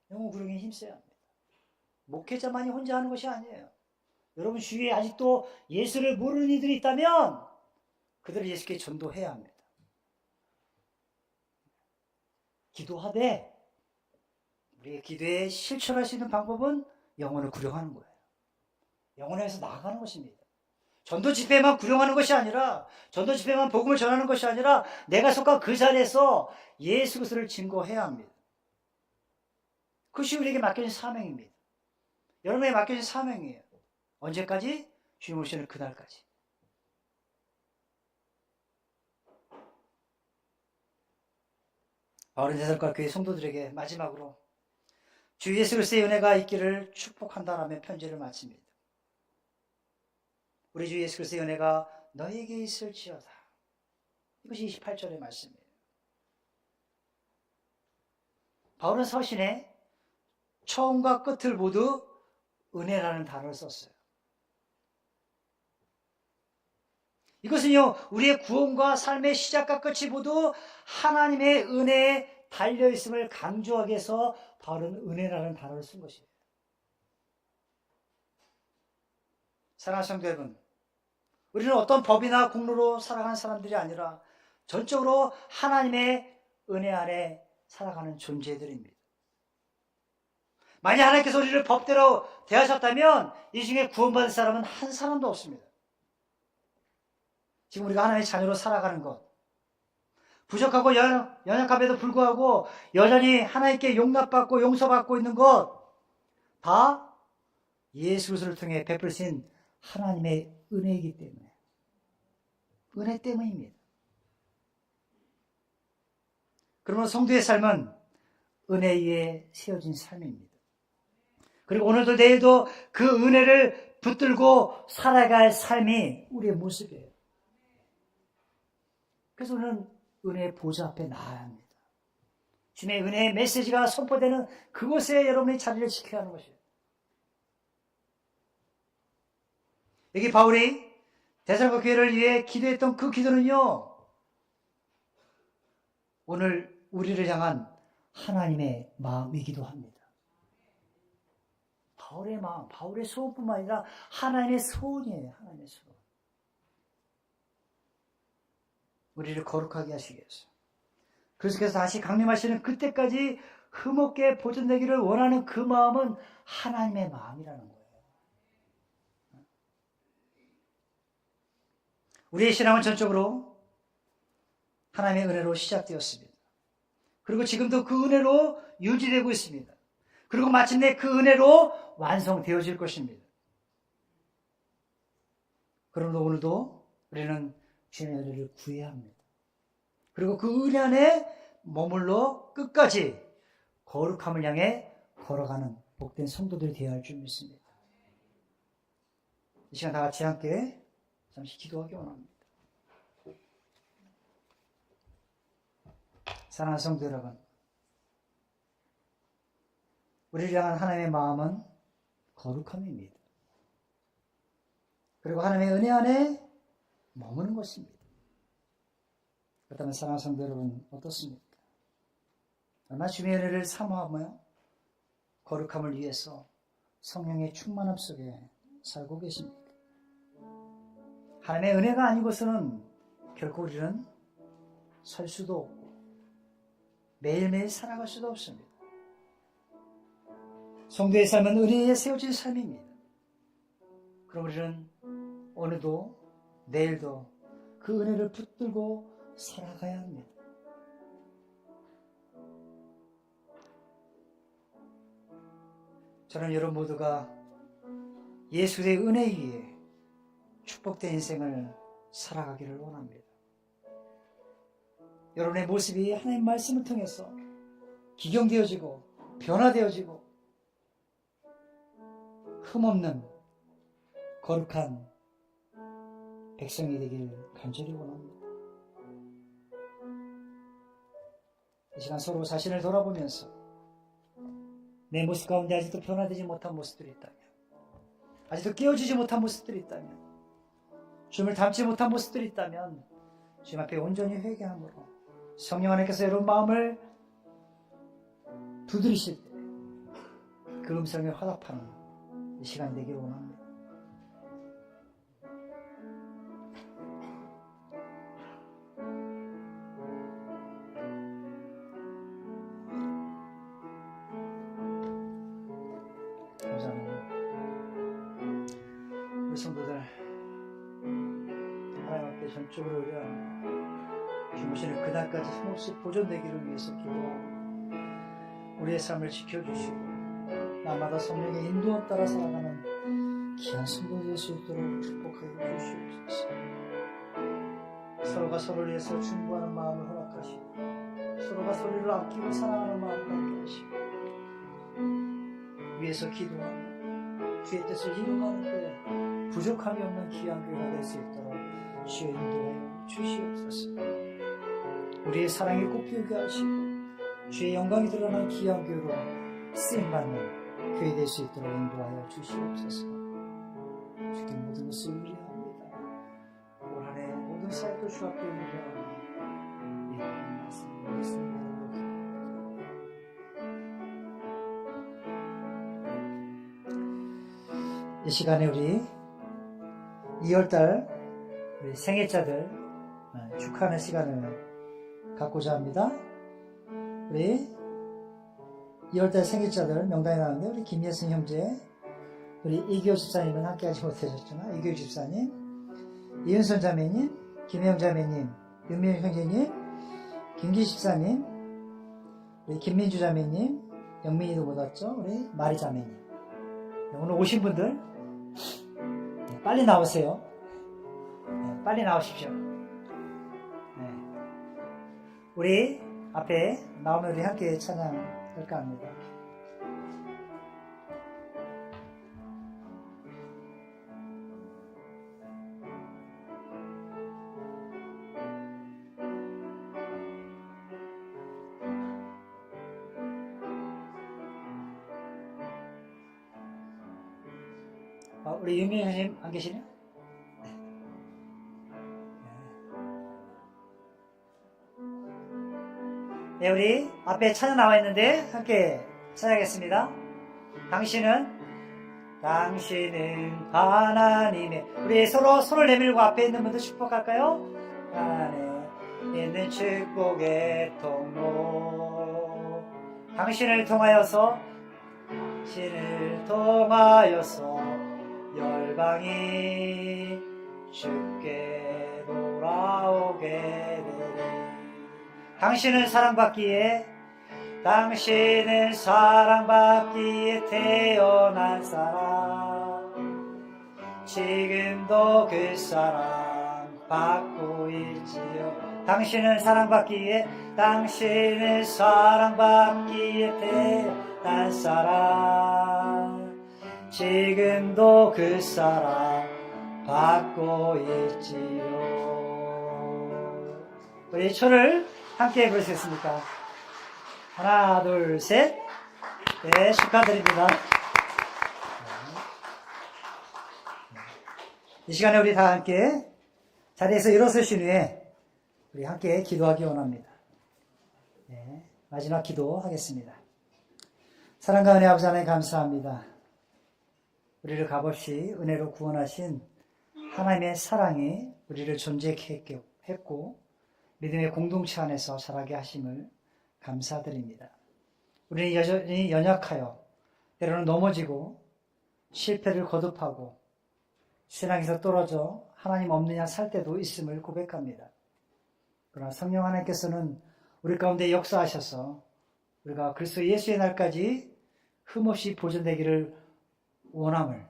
영혼 구력에 힘써야 합니다. 목회자만이 혼자 하는 것이 아니에요. 여러분 주위에 아직도 예수를 모르는 이들이 있다면 그들을 예수께 전도해야 합니다. 기도하되 우리의 기도에 실천할 수 있는 방법은 영혼을 구령하는 거예요. 영혼에서 나아가는 것입니다. 전도 집회만 구령하는 것이 아니라, 전도 집회만 복음을 전하는 것이 아니라 내가 속한 그 자리에서 예수 그리스도를 증거해야 합니다. 그것이 우리에게 맡겨진 사명입니다. 여러분에게 맡겨진 사명이에요. 언제까지? 주님 오시는 그날까지. 바울은 데살로니가 교회 성도들에게 마지막으로 주 예수 그리스도의 은혜가 있기를 축복한다라며 편지를 마칩니다. 우리 주 예수 그리스도의 은혜가 너에게 있을지어다. 이것이 28절의 말씀이에요. 바울은 서신에 처음과 끝을 모두 은혜라는 단어를 썼어요. 이것은요, 우리의 구원과 삶의 시작과 끝이 모두 하나님의 은혜에 달려있음을 강조하기 위해서 바울은 은혜라는 단어를 쓴 것이에요. 사랑하는 성도 여러분, 우리는 어떤 법이나 공로로 살아가는 사람들이 아니라 전적으로 하나님의 은혜 아래 살아가는 존재들입니다. 만약 하나님께서 우리를 법대로 대하셨다면 이 중에 구원받은 사람은 한 사람도 없습니다. 지금 우리가 하나님의 자녀로 살아가는 것, 부족하고 연약함에도 불구하고 여전히 하나님께 용납받고 용서받고 있는 것, 다 예수 그리스도를 통해 베풀으신 하나님의 은혜이기 때문에, 은혜 때문입니다. 그러므로 성도의 삶은 은혜 위에 세워진 삶입니다. 그리고 오늘도 내일도 그 은혜를 붙들고 살아갈 삶이 우리의 모습이에요. 그래서 우리는 은혜의 보좌 앞에 나아야 합니다. 주님의 은혜의 메시지가 선포되는 그곳에 여러분의 자리를 지켜야 하는 것이에요. 여기 바울이 데살로니가 교회를 위해 기도했던 그 기도는요, 오늘 우리를 향한 하나님의 마음이기도 합니다. 바울의 마음, 바울의 소원뿐만 아니라 하나님의 소원이에요. 하나님의 소원. 우리를 거룩하게 하시기 위해서. 그래서 다시 강림하시는 그때까지 흠없게 보존되기를 원하는 그 마음은 하나님의 마음이라는 거예요. 우리의 신앙은 전적으로 하나님의 은혜로 시작되었습니다. 그리고 지금도 그 은혜로 유지되고 있습니다. 그리고 마침내 그 은혜로 완성되어질 것입니다. 그러므로 오늘도 우리는 주님의 은혜를 구해야 합니다. 그리고 그 은혜 안에 머물러 끝까지 거룩함을 향해 걸어가는 복된 성도들이 되어야 할 줄 믿습니다. 이 시간 다 같이 함께 잠시 기도하기 원합니다. 사랑하는 성도 여러분, 우리를 향한 하나님의 마음은 거룩함입니다. 그리고 하나님의 은혜 안에 머무는 것입니다. 그렇다면 사랑하는 성도 여러분, 어떻습니까? 얼마나 주님의 은혜를 사모하며 거룩함을 위해서 성령의 충만함 속에 살고 계십니까? 하나님의 은혜가 아니고서는 결코 우리는 설 수도 없고 매일매일 살아갈 수도 없습니다. 성도의 삶은 은혜에 세워진 삶입니다. 그럼 우리는 오늘도 내일도 그 은혜를 붙들고 살아가야 합니다. 저는 여러분 모두가 예수의 은혜 위에 축복된 인생을 살아가기를 원합니다. 여러분의 모습이 하나님의 말씀을 통해서 기경되어지고 변화되어지고 흠없는 거룩한 백성이 되길 간절히 원합니다. 이 시간 서로 자신을 돌아보면서 내 모습 가운데 아직도 변화되지 못한 모습들이 있다면, 아직도 깨어지지 못한 모습들이 있다면, 주님을 닮지 못한 모습들이 있다면 주님 앞에 온전히 회개함으로 성령 하나님께서 여러분 마음을 두드리실 때 그 음성에 화답하는 이 시간이 되기를 원합니다. 우리 성도들 하나님 앞에 전적으로 의뢰하며 주무시는 그날까지 힘없이 보존되기를 위해서 기도하고 우리의 삶을 지켜주시고 날마다 성령의 인도함 따라 살아가는 귀한 성도 될 수 있도록 축복하여 주시옵소서. 서로가 서로를 위해서 충고하는 마음을 허락하시고 서로가 서로를 아끼고 사랑하는 마음을 갖게 하시고 위에서 기도하며 주의 뜻을 이루가는데 부족함이 없는 귀한 교회가 될 수 있도록 주의 인도하여 주시옵소서. 우리의 사랑이 꽃피우게 하시고 주의 영광이 드러난 귀한 교회로 쓰임받는 교회 될 수 있도록 인도하여 주시옵소서. 주께 모든 것을 의뢰합니다. 올 한 해 모든 사역도 주 앞에 의뢰하며 예수님 말씀 예수님 이 시간에 우리 2월달 우리 생일자들 축하하는 시간을 갖고자 합니다. 우리 2월달 생일자들 명단이 나오는데 우리 김예승 형제, 우리 이규호 집사님은 함께하지 못하셨지만 이규호 집사님, 이은선 자매님, 김혜영 자매님, 윤미영 형제님, 김기 집사님, 우리 김민주 자매님, 영민이도 못 왔죠? 우리 마리 자매님. 오늘 오신 분들 빨리 나오세요. 빨리 나오십시오. 우리 앞에 나오면 우리 함께 찬양할까 합니다. 우리 윤미 선생님 안 계시냐? 네, 우리 앞에 찬양 나와 있는데 함께 찬양하겠습니다. 당신은 하나님의, 우리 서로 손을 내밀고 앞에 있는 분들 축복할까요? 안에 있는 축복의 통로, 당신을 통하여서 열방이 주께 돌아오게 되리. 당신은 사랑받기에 태어난 사람, 지금도 그 사랑 받고 있지요. 당신은 사랑받기에 태어난 사람, 지금도 그 사랑 받고 있지요. 우리 초를 함께 부르시겠습니까? 하나, 둘, 셋. 네, 축하드립니다. 이 시간에 우리 다 함께 자리에서 일어서신 후에 우리 함께 기도하기 원합니다. 네, 마지막 기도하겠습니다. 사랑과 은혜 아버지 하나님 감사합니다. 우리를 값없이 은혜로 구원하신 하나님의 사랑이 우리를 존재케 했고 믿음의 공동체 안에서 자라게 하심을 감사드립니다. 우리는 여전히 연약하여 때로는 넘어지고 실패를 거듭하고 신앙에서 떨어져 하나님 없느냐 살 때도 있음을 고백합니다. 그러나 성령 하나님께서는 우리 가운데 역사하셔서 우리가 그리스도 예수의 날까지 흠없이 보존되기를 원함을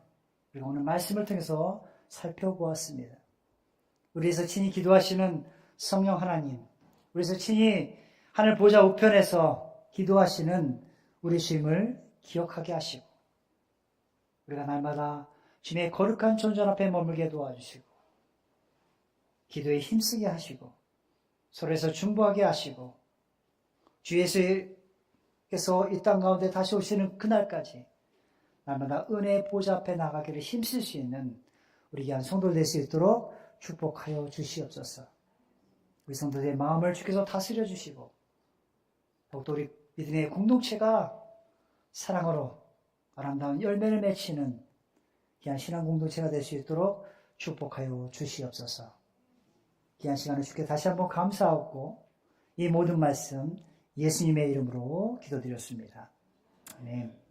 우리가 오늘 말씀을 통해서 살펴보았습니다. 우리에서 친히 기도하시는 성령 하나님, 우리에서 친히 하늘 보좌 우편에서 기도하시는 우리 주님을 기억하게 하시고 우리가 날마다 주님의 거룩한 존전 앞에 머물게 도와주시고 기도에 힘쓰게 하시고 서로에서 중보하게 하시고 주 예수께서 이 땅 가운데 다시 오시는 그날까지 날마다 은혜의 보좌 앞에 나가기를 힘쓸 수 있는 우리 귀한 성도들 될 수 있도록 축복하여 주시옵소서. 우리 성도들의 마음을 주께서 다스려 주시고 더욱더 우리 믿음의 공동체가 사랑으로 아름다운 열매를 맺히는 귀한 신앙 공동체가 될 수 있도록 축복하여 주시옵소서. 귀한 시간을 주께 다시 한번 감사하고 이 모든 말씀 예수님의 이름으로 기도드렸습니다. 아멘.